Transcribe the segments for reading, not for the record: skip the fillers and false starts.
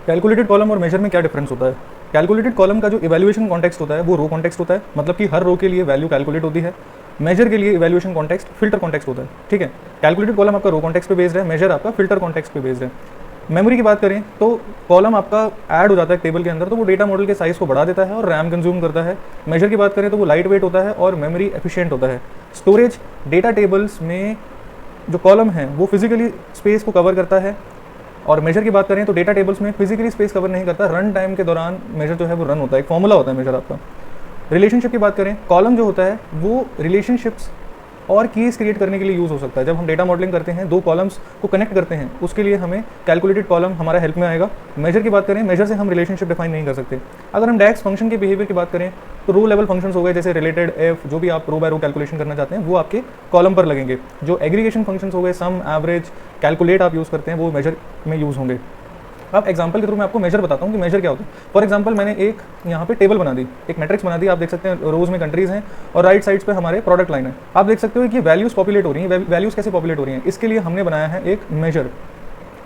Calculated column और major में क्या डिफरेंस होता है? कैलकुलेटेड कॉलम का जो इवैल्यूएशन कॉन्टेक्स्ट होता है वो रो कॉन्टेक्स्ट होता है, मतलब कि हर रो के लिए वैल्यू कैलकुलेट होती है। मेजर के लिए इवैल्यूएशन कॉन्टेक्स्ट फिल्टर कॉन्टेक्स्ट होता है, ठीक है। कैलकुलेटेड कॉलम आपका रो कॉन्टेक्स्ट पे बेस्ड है, मेजर आपका फिल्टर कॉन्टेक्स्ट पे बेस्ड है। मेमोरी की बात करें तो कॉलम आपका ऐड हो जाता है टेबल के अंदर, तो वो डेटा मॉडल के साइज को बढ़ा देता है और रैम कंज्यूम करता है। मेजर की बात करें तो वो लाइट वेट होता है और मेमोरी एफिशिएंट होता है। स्टोरेज डेटा टेबल्स में जो कॉलम है वो फिजिकली स्पेस को कवर करता है, और मेजर की बात करें तो डेटा टेबल्स में फिजिकली स्पेस कवर नहीं करता, रन टाइम के दौरान मेजर जो है वो रन होता है, एक फॉर्मूला होता है मेजर आपका। रिलेशनशिप की बात करें, कॉलम जो होता है वो रिलेशनशिप्स और कीज क्रिएट करने के लिए यूज़ हो सकता है। जब हम डेटा मॉडलिंग करते हैं, दो कॉलम्स को कनेक्ट करते हैं, उसके लिए हमें कैलकुलेटेड कॉलम हमारा हेल्प में आएगा। मेजर की बात करें, मेजर से हम रिलेशनशिप डिफाइन नहीं कर सकते। अगर हम डायरेक्ट फंक्शन के बिहेवियर की बात करें तो रो लेवल फंक्शंस हो गए, जैसे रिलेटेड, एफ, जो भी आप रो बाय रो कैलकुलेशन करना चाहते हैं वो आपके कॉलम पर लगेंगे। जो एग्रीगेशन फंक्शंस हो गए, सम, एवरेज, कैलकुलेट आप यूज़ करते हैं, वो मेजर में यूज़ होंगे। अब एग्जांपल के थ्रू मैं आपको मेजर बताता हूँ कि मेजर क्या होता है। फॉर एग्जांपल मैंने एक यहाँ पे टेबल बना दी, एक मैट्रिक्स बना दी, आप देख सकते हैं रोज में कंट्रीज हैं और राइट साइड्स पे हमारे प्रोडक्ट लाइन है। आप देख सकते हो कि वैल्यूज पॉपुलेट हो रही हैं। वैल्यूज कैसे पॉपुलेट हो रही हैं, इसके लिए हमने बनाया है एक मेजर,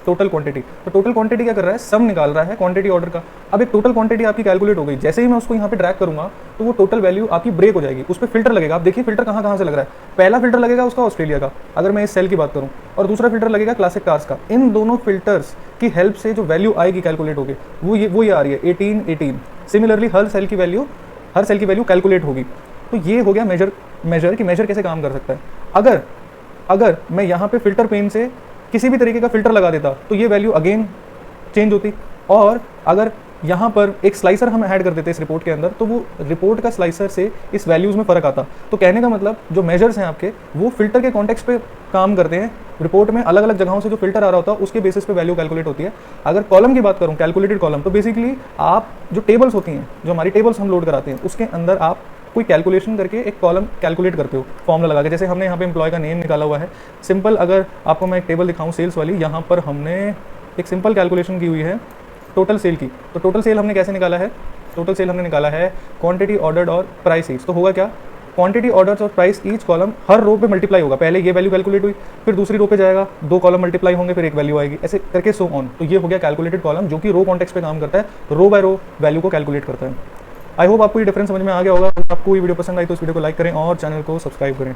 टोटल क्वांटिटी। तो टोटल क्वांटिटी क्या कर रहा है, सम निकाल रहा है क्वांटिटी ऑर्डर का। अब एक टोटल क्वांटिटी आपकी कैलकुलेट हो गई, जैसे ही मैं उसको यहाँ पे ड्रैग करूंगा तो वो टोटल वैल्यू आपकी ब्रेक हो जाएगी, उस पर फिल्टर लगेगा। आप देखिए फिल्टर कहाँ कहाँ से लग रहा है। पहला फिल्टर लगेगा उसका ऑस्ट्रेलिया का, अगर मैं इस सेल की बात करूँ, और दूसरा फिल्टर लगेगा क्लासिक कार्स का। इन दोनों फिल्टर्स की हेल्प से जो वैल्यू आएगी कैलकुलेट होगी वो ये आ रही है 1818। सिमिलरली हर सेल की वैल्यू कैलकुलेट होगी। तो ये हो गया मेजर कि मेजर कैसे काम कर सकता है। अगर मैं यहाँ पे फिल्टर पेन से किसी भी तरीके का फिल्टर लगा देता तो ये वैल्यू अगेन चेंज होती, और अगर यहाँ पर एक स्लाइसर हम ऐड कर देते इस रिपोर्ट के अंदर तो वो रिपोर्ट का स्लाइसर से इस वैल्यूज में फर्क आता। तो कहने का मतलब जो मेजर्स हैं आपके वो फिल्टर के कॉन्टेक्स्ट पे काम करते हैं। रिपोर्ट में अलग अलग जगहों से जो फिल्टर आ रहा होता है उसके बेसिस पे वैल्यू कैलकुलेट होती है। अगर कॉलम की बात करूँ, कैलकुलेटेड कॉलम, तो बेसिकली आप जो टेबल्स होती हैं, जो हमारी टेबल्स हम लोड कराते हैं, उसके अंदर आप कोई कैलकुलेशन करके एक कॉलम कैलकुलेट करते हो फॉर्मूला लगा के। जैसे हमने यहाँ पे एम्प्लॉय का नेम निकाला हुआ है सिंपल। अगर आपको मैं एक टेबल दिखाऊं सेल्स वाली, यहाँ पर हमने एक सिंपल कैलकुलेशन की हुई है टोटल सेल की। तो टोटल सेल हमने कैसे निकाला है, टोटल सेल हमने निकाला है क्वांटिटी ऑर्डर्ड और प्राइस ईच। तो होगा क्या, क्वांटिटी ऑर्डर्स और प्राइस ईच कॉलम हर रो पे मल्टीप्लाई होगा। पहले ये वैल्यू कैलकुलेट हुई, फिर दूसरी रो पे जाएगा, दो कॉलम मल्टीप्लाई होंगे, फिर एक वैल्यू आएगी, ऐसे करके सो ऑन। तो ये हो गया कैलकुलेटेड कॉलम, जो कि रो कॉन्टेक्स्ट पे काम करता है, रो बाय रो वैल्यू को कैलकुलेट करता है। आई होप आपको ये डिफरेंस समझ में आ गया होगा। आपको ये वीडियो पसंद आई तो इस वीडियो को लाइक करें और चैनल को सब्सक्राइब करें।